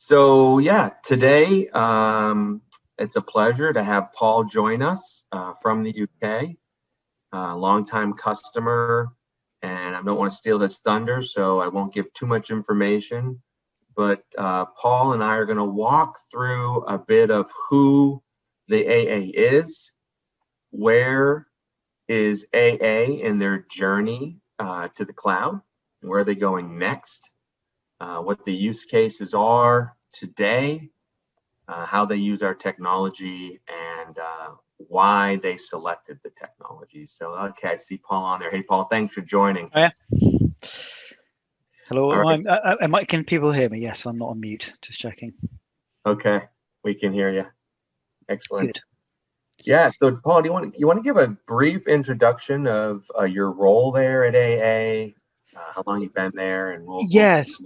So yeah, today it's a pleasure to have Paul join us from the UK, longtime customer, and I don't want to steal his thunder, so I won't give too much information. But Paul and I are going to walk through a bit of who the AA is, where is AA in their journey to the cloud, and where are they going next, what the use cases are today, how they use our technology, and why they selected the technology. So, okay, I see Paul on there. Hey, Paul, thanks for joining. Oh, yeah. Hello. Right. Can people hear me? Yes, I'm not on mute. Just checking. Okay, we can hear you. Excellent. Good. Yeah. So, Paul, do you want to give a brief introduction of your role there at AA, how long you've been there, and Yes,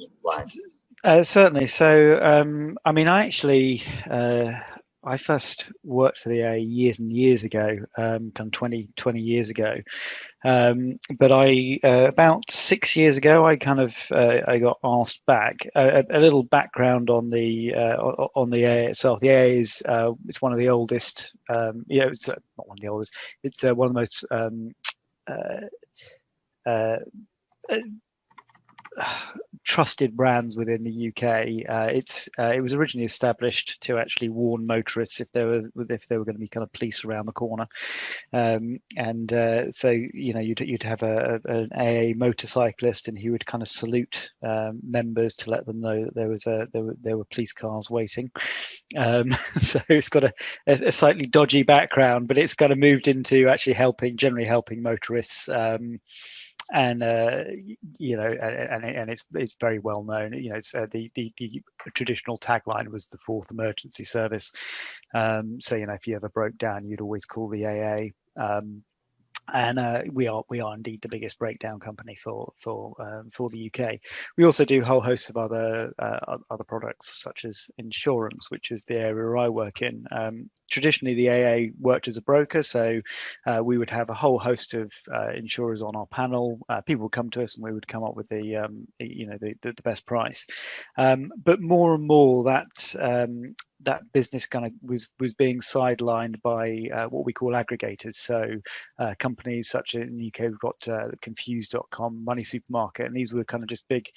certainly. So, I first worked for the AA years and years ago, kind of 20 years ago. But about 6 years ago, I got asked back. A little background on the AA itself. The AA is it's one of the oldest. It's not one of the oldest. It's one of the most trusted brands within the UK. It was originally established to actually warn motorists if there were going to be kind of police around the corner, so you'd have an AA motorcyclist, and he would kind of salute members to let them know that there were police cars waiting. So it's got a slightly dodgy background, but it's kind of moved into actually generally helping motorists. And it's very well known. It's the traditional tagline was the fourth emergency service. So if you ever broke down, you'd always call the AA. And we are indeed the biggest breakdown company for the UK. We also do a whole host of other products, such as insurance, which is the area I work in. Traditionally, the AA worked as a broker, so we would have a whole host of insurers on our panel. People would come to us, and we would come up with the best price. But more and more that business kind of was being sidelined by what we call aggregators. So companies such as in the UK, we've got Confused.com, Money Supermarket, and these were kind of just big,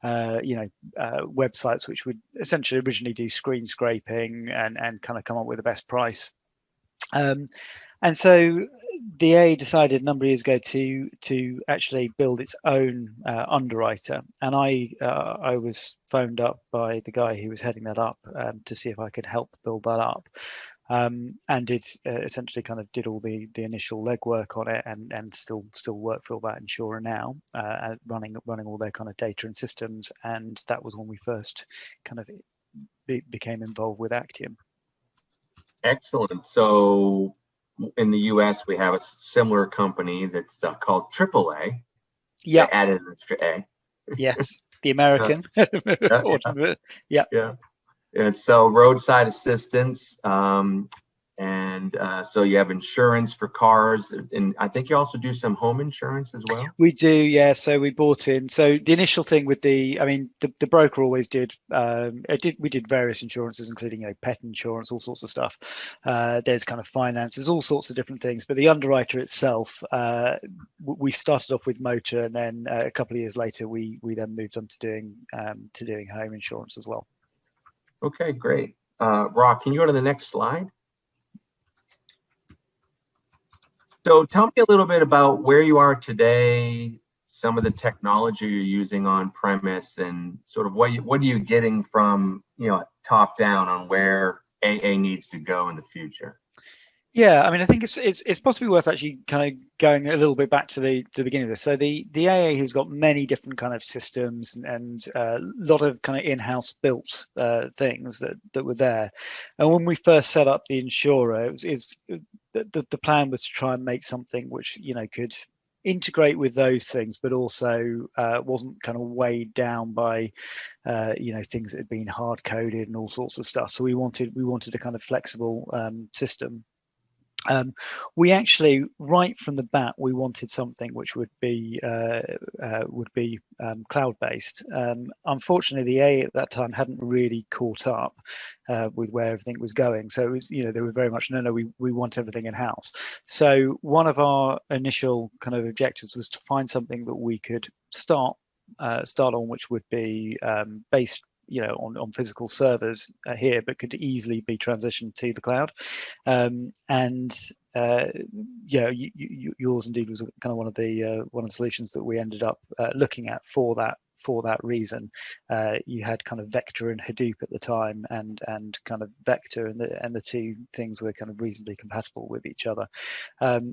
websites which would essentially originally do screen scraping and kind of come up with the best price. And so the AA decided a number of years ago to actually build its own underwriter, and I was phoned up by the guy who was heading that up to see if I could help build that up, and did essentially kind of did all the initial legwork on it, and still work for that insurer now, running all their kind of data and systems, and that was when we first kind of became involved with Actian. Excellent. So in the US, we have a similar company that's called AAA. Yeah. They added an extra A. Yes, the American. Yeah. And so roadside assistance, and so you have insurance for cars, and I think you also do some home insurance as well. We do, yeah. So we bought in. So the initial thing with the broker always did. We did various insurances, including pet insurance, all sorts of stuff. There's kind of finances, all sorts of different things. But the underwriter itself, we started off with motor, and then a couple of years later, we then moved on to doing home insurance as well. Okay, great. Rock, can you go to the next slide? So tell me a little bit about where you are today, some of the technology you're using on premise, and sort of what are you getting from top down on where AA needs to go in the future. Yeah, I mean, I think it's possibly worth actually kind of going a little bit back to the beginning of this. So the AA has got many different kind of systems and a lot of kind of in-house built things that were there. And when we first set up the insurer, the plan was to try and make something which could integrate with those things, but also wasn't kind of weighed down by things that had been hard coded and all sorts of stuff. So we wanted a kind of flexible system. We actually, right from the bat, we wanted something which would be cloud-based. Unfortunately, the A at that time hadn't really caught up with where everything was going. So it was, they were very much no, we want everything in house. So one of our initial kind of objectives was to find something that we could start on, which would be based on physical servers here, but could easily be transitioned to the cloud. Yours indeed was kind of one of the solutions that we ended up looking at for that reason. You had kind of Vector and Hadoop at the time, and kind of Vector, and the two things were kind of reasonably compatible with each other.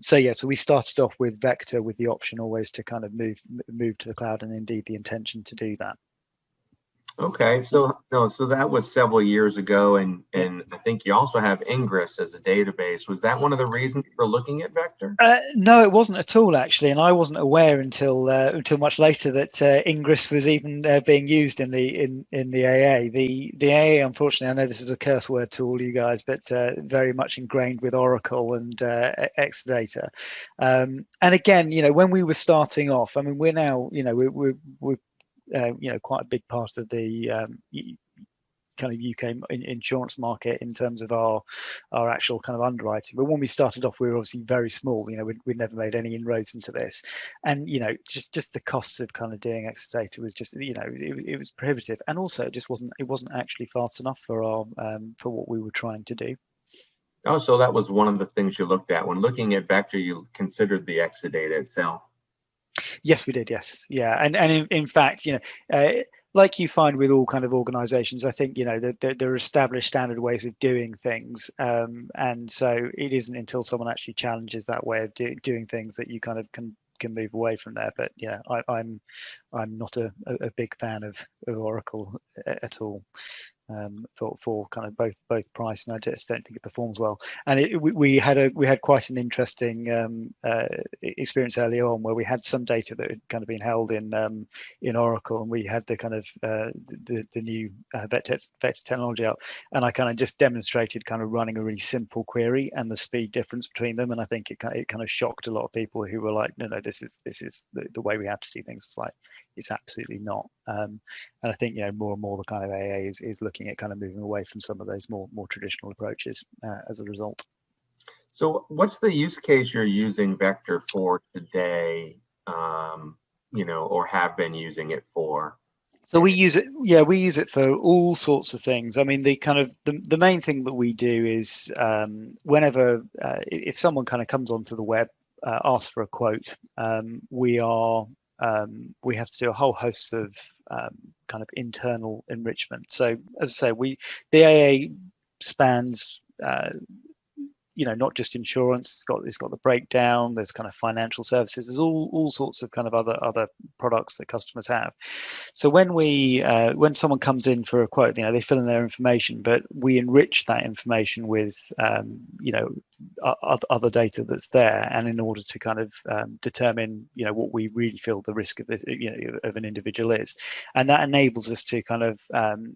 So we started off with Vector, with the option always to kind of move to the cloud, and indeed the intention to do that. Okay, so that was several years ago, and I think you also have Ingres as a database. Was that one of the reasons for looking at Vector? No, it wasn't at all, actually, and I wasn't aware until much later that Ingres was even being used in the AA. The AA, unfortunately, I know this is a curse word to all you guys, but very much ingrained with Oracle and Exadata. And again, when we were starting off, I mean, we're now, we're quite a big part of the kind of UK insurance market in terms of our actual kind of underwriting. But when we started off, we were obviously very small. We'd never made any inroads into this, and just the costs of kind of doing Exadata was just it was prohibitive, and also it wasn't actually fast enough for for what we were trying to do. Oh, so that was one of the things you looked at when looking at Vector. You considered the Exadata itself. Yes, we did. Yes, yeah, and in fact, like you find with all kind of organizations, I think there are established standard ways of doing things, and so it isn't until someone actually challenges that way of doing things that you kind of can move away from there. But yeah, I'm not a big fan of Oracle at all. For kind of both price, and I just don't think it performs well. And we had quite an interesting experience early on, where we had some data that had kind of been held in Oracle, and we had the kind of the new vector technology up, and I kind of just demonstrated kind of running a really simple query and the speed difference between them, and I think it kind of shocked a lot of people who were like, no, this is the way we have to do things. It's like, it's absolutely not. And I think more and more the kind of AA is looking at kind of moving away from some of those more traditional approaches as a result. So what's the use case you're using Vector for today, or have been using it for? So we use it for all sorts of things. I mean, the main thing that we do is whenever if someone kind of comes onto the web, asks for a quote, we have to do a whole host of kind of internal enrichment. So as I say, the AA spans not just insurance. It's got the breakdown. There's kind of financial services. There's all sorts of kind of other products that customers have. So when someone comes in for a quote, they fill in their information, but we enrich that information with other data that's there, and in order to kind of determine what we really feel the risk of of an individual is, and that enables us to kind of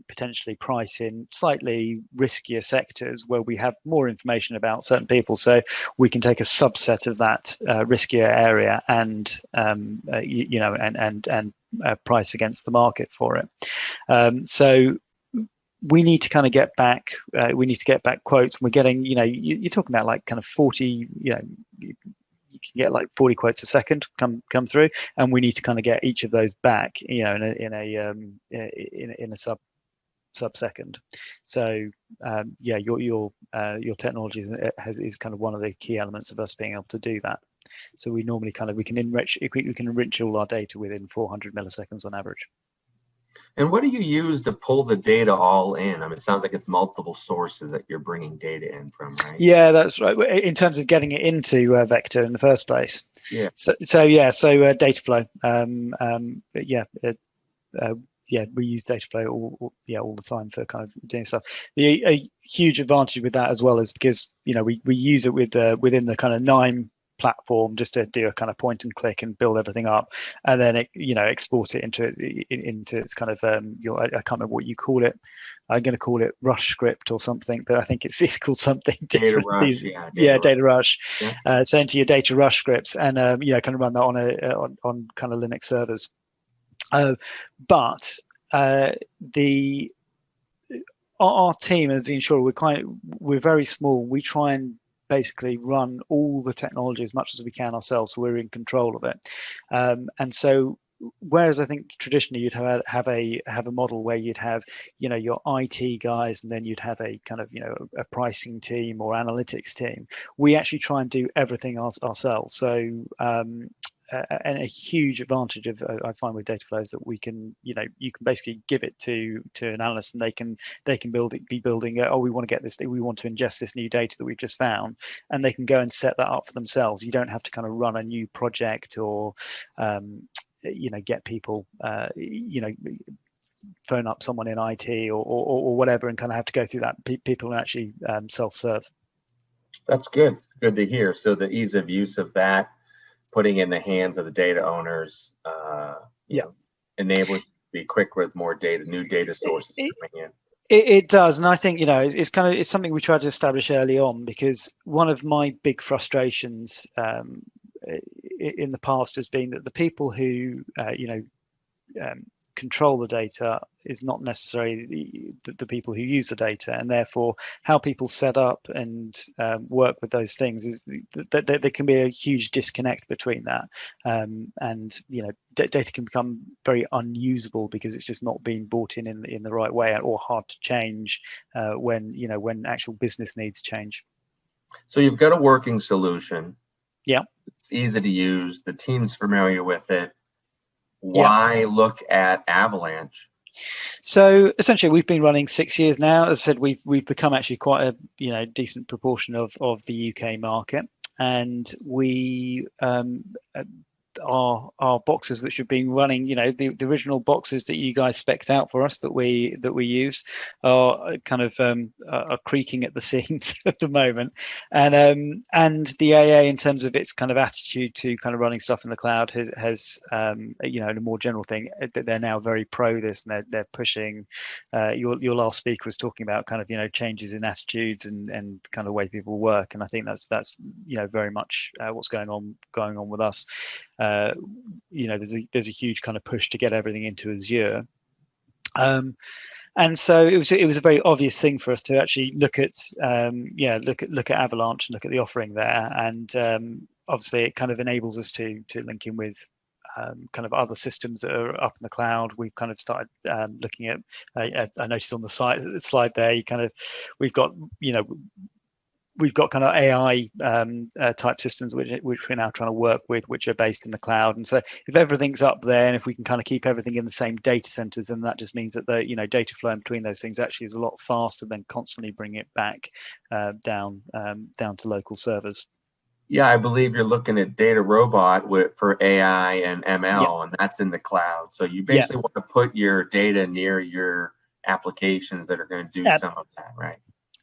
potentially price in slightly riskier sectors where we have more information about certain people, so we can take a subset of that riskier area and price against the market for it. So we need to kind of get back. We need to get back quotes. We're getting, you're talking about like kind of 40. You can get like 40 quotes a second come through, and we need to kind of get each of those back, in a sub-second. So your technology is kind of one of the key elements of us being able to do that. So we normally we can enrich all our data within 400 milliseconds on average. And what do you use to pull the data all in? I mean, it sounds like it's multiple sources that you're bringing data in from, right? Yeah, that's right. In terms of getting it into Vector in the first place. Yeah. So data flow. We use data flow all the time for kind of doing stuff. A huge advantage with that as well is because we use it within the kind of 9 platform just to do a kind of point and click and build everything up, and then export it into its kind of I can't remember what you call it. I'm going to call it Rush script or something, but I think it's called something different. Data Rush. Yeah. So into your Data Rush scripts, and kind of run that on kind of Linux servers. But our team as the insurer, we're very small. We try and basically run all the technology as much as we can ourselves, so we're in control of it. And so, whereas I think traditionally you'd have a model where you'd have your IT guys, and then you'd have a kind of a pricing team or analytics team, we actually try and do everything ourselves. So and a huge advantage of I find with data flows that we can you can basically give it to an analyst, and they can be building we want to get this, we want to ingest this new data that we've just found, and they can go and set that up for themselves. You don't have to kind of run a new project or get people phone up someone in IT or whatever and kind of have to go through that. People can actually self-serve. That's good to hear. So the ease of use of that, putting in the hands of the data owners, enables you to be quick with more data, new data sources coming in. It does, and I think it's something we tried to establish early on, because one of my big frustrations in the past has been that the people who control the data is not necessarily the people who use the data, and therefore how people set up and work with those things is that there can be a huge disconnect between that, and data can become very unusable because it's just not being brought in the right way, or hard to change when actual business needs change. So you've got a working solution. Yeah, it's easy to use, the team's familiar with it. Why look at Avalanche? So essentially, we've been running 6 years now. As I said, we've become actually quite a decent proportion of the UK market, and we our boxes which have been running, the original boxes that you guys spec'd out for us that we used are kind of are creaking at the seams at the moment, and the AA, in terms of its kind of attitude to kind of running stuff in the cloud, has a more general thing, that they're now very pro this, and they're pushing. Your last speaker was talking about kind of changes in attitudes and kind of the way people work, and I think that's very much what's going on with us. There's a huge kind of push to get everything into Azure, and so it was a very obvious thing for us to actually look at Avalanche and look at the offering there, and obviously it kind of enables us to link in with kind of other systems that are up in the cloud. We've kind of started looking at. I noticed on the slide there, we've got kind of AI type systems which we're now trying to work with, which are based in the cloud. And so if everything's up there, and if we can kind of keep everything in the same data centers, then that just means that the data flow in between those things actually is a lot faster than constantly bringing it back down to local servers. Yeah, I believe you're looking at Data Robot for AI and ML, and that's in the cloud. So you basically want to put your data near your applications that are going to do some of that, right?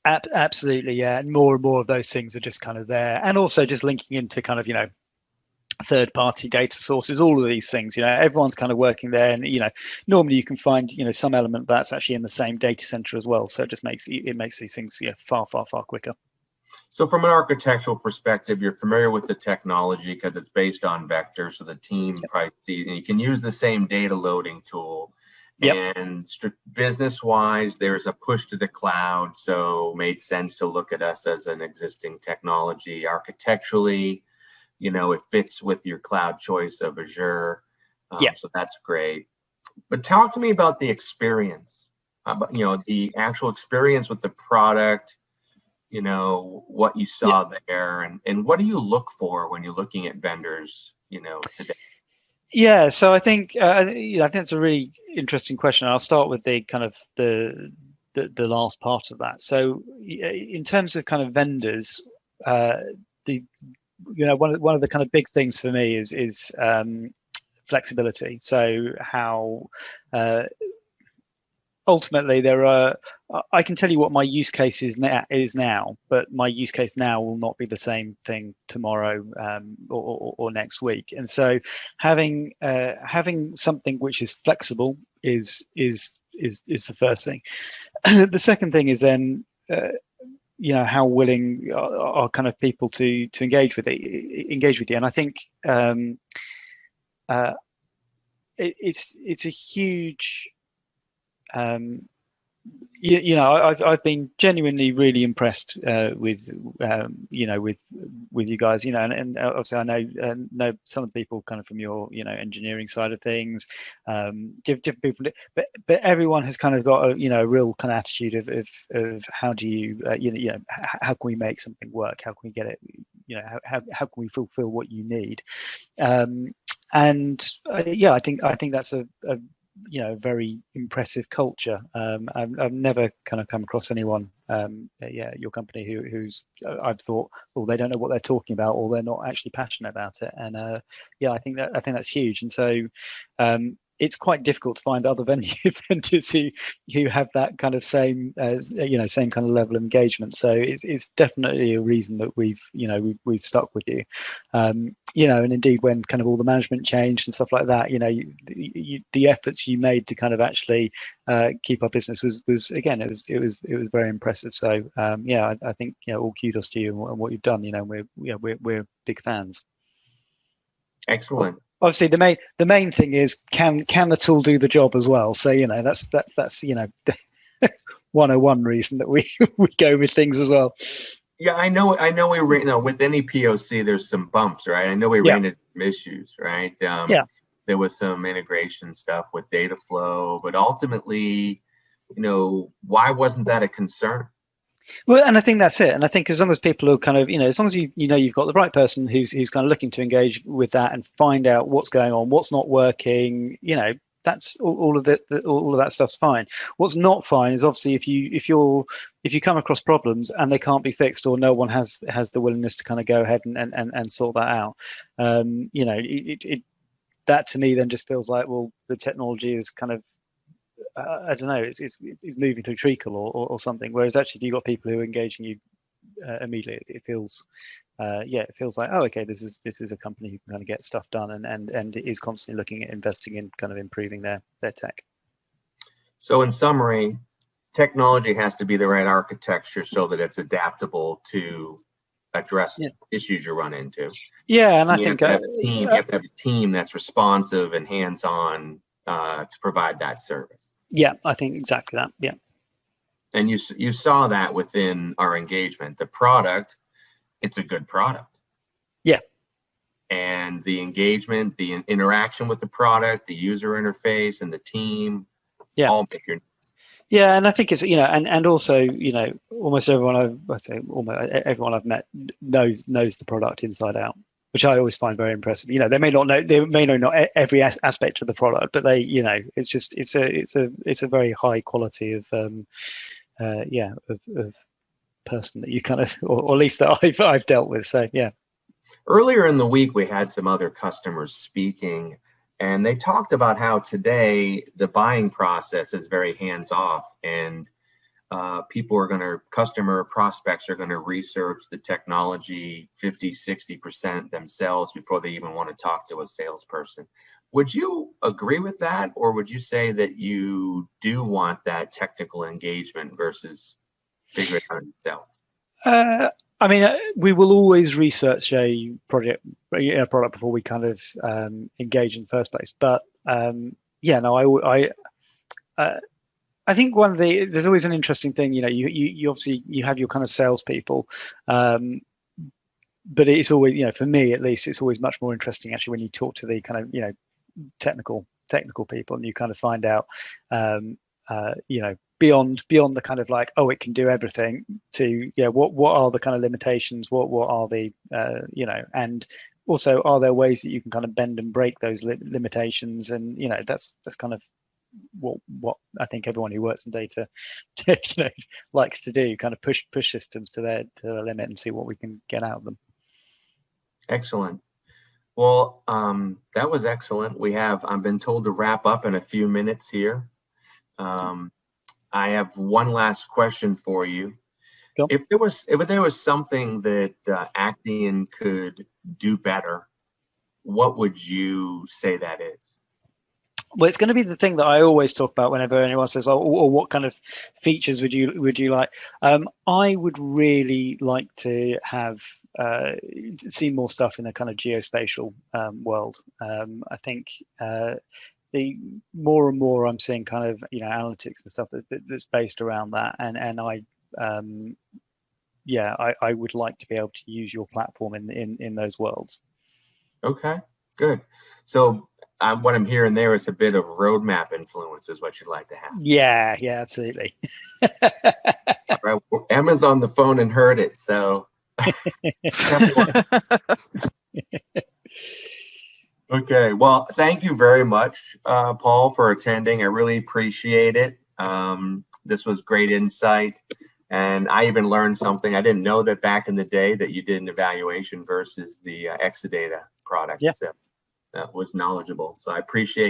Absolutely, yeah. And more of those things are just kind of there, and also just linking into kind of third-party data sources. All of these things, everyone's kind of working there, and normally you can find some element that's actually in the same data center as well. So it just makes these things far quicker. So from an architectural perspective, you're familiar with the technology because it's based on vectors. So the team probably you can use the same data loading tool. And business-wise, there's a push to the cloud, so made sense to look at us as an existing technology. Architecturally, it fits with your cloud choice of Azure, so that's great. But talk to me about the experience, the actual experience with the product, what you saw there, and what do you look for when you're looking at vendors, today? Yeah, so I think I think it's a really interesting question. I'll start with the kind of the last part of that. So in terms of kind of vendors, one of the kind of big things for me is flexibility. So how ultimately there are. I can tell you what my use case is now, but my use case now will not be the same thing tomorrow or next week. And so, having something which is flexible is the first thing. The second thing is then. How willing are kind of people to engage with you, and I think it's a huge. I've been genuinely really impressed with you guys, and obviously I know some of the people kind of from your engineering side of things, different people, but everyone has kind of got a real kind of attitude of how do you how can we make something work, how can we get it, how can we fulfill what you need, and I think that's a very impressive culture. I've never kind of come across anyone, your company who's I've thought, well, they don't know what they're talking about, or they're not actually passionate about it. And I think that's huge. And so it's quite difficult to find other vendors who have that kind of same same kind of level of engagement. So it's definitely a reason that we've stuck with you. And indeed, when kind of all the management changed and stuff like that, the efforts you made to kind of actually keep our business was again, it was very impressive. So I think all kudos to you and what you've done. We're big fans. Excellent. Obviously, the main thing is can the tool do the job as well? So that's 101 reason that we go with things as well. Yeah, I know. We with any POC, there's some bumps, right? I know we ran into some issues, right? There was some integration stuff with data flow, but ultimately, why wasn't that a concern? Well, and I think that's it. And I think as long as people are kind of, as long as you've got the right person who's kind of looking to engage with that and find out what's going on, what's not working, that's all of that stuff's fine. What's not fine is obviously if you come across problems and they can't be fixed, or no one has the willingness to kind of go ahead and sort that out. That to me then just feels like, well, the technology is kind of I don't know, it's moving through treacle or something. Whereas actually, if you've got people who are engaging you immediately, it feels like, oh, okay, this is a company who can kind of get stuff done and is constantly looking at investing in kind of improving their tech. So in summary, technology has to be the right architecture so that it's adaptable to address issues you run into. Yeah, and I think you have to have a team that's responsive and hands-on to provide that service. Yeah, I think exactly that. Yeah. And you saw that within our engagement. The product, it's a good product. Yeah. And the engagement, the interaction with the product, the user interface, and the team, all make your. Yeah, and I think it's and also almost everyone I've met knows the product inside out, which I always find very impressive. They may not know every aspect of the product, but they it's a very high quality of person that you kind of, or at least that I've dealt with. So yeah. Earlier in the week, we had some other customers speaking, and they talked about how today the buying process is very hands-off, and customer prospects are going to research the technology 50-60% themselves before they even want to talk to a salesperson. Would you agree with that, or would you say that you do want that technical engagement versus figure it out yourself? I mean, we will always research a product before we kind of engage in the first place. But I think there's always an interesting thing. You obviously you have your kind of salespeople, but it's always, for me at least, it's always much more interesting actually when you talk to the kind of technical people, and you kind of find out beyond the kind of like, oh, it can do everything, to what are the kind of limitations, what are the and also are there ways that you can kind of bend and break those limitations, and that's kind of what I think everyone who works in data likes to do, kind of push systems to their limit and see what we can get out of them. Excellent. Well, that was excellent. I've been told to wrap up in a few minutes here. I have one last question for you. Go. If there was something that Actian could do better, what would you say that is? Well, it's going to be the thing that I always talk about whenever anyone says, "Oh, or what kind of features would you like?" I would really like to have see more stuff in the kind of geospatial world. I think the more and more I'm seeing kind of analytics and stuff that's based around that, and I would like to be able to use your platform in those worlds. Okay, good. So what I'm hearing there is a bit of roadmap influence is what you'd like to have. Yeah, absolutely. All right, well, Emma's on the phone and heard it, so. Okay, well, thank you very much, Paul, for attending. I really appreciate it. This was great insight. And I even learned something. I didn't know that back in the day that you did an evaluation versus the Exadata product. Yeah. So that was knowledgeable. So I appreciate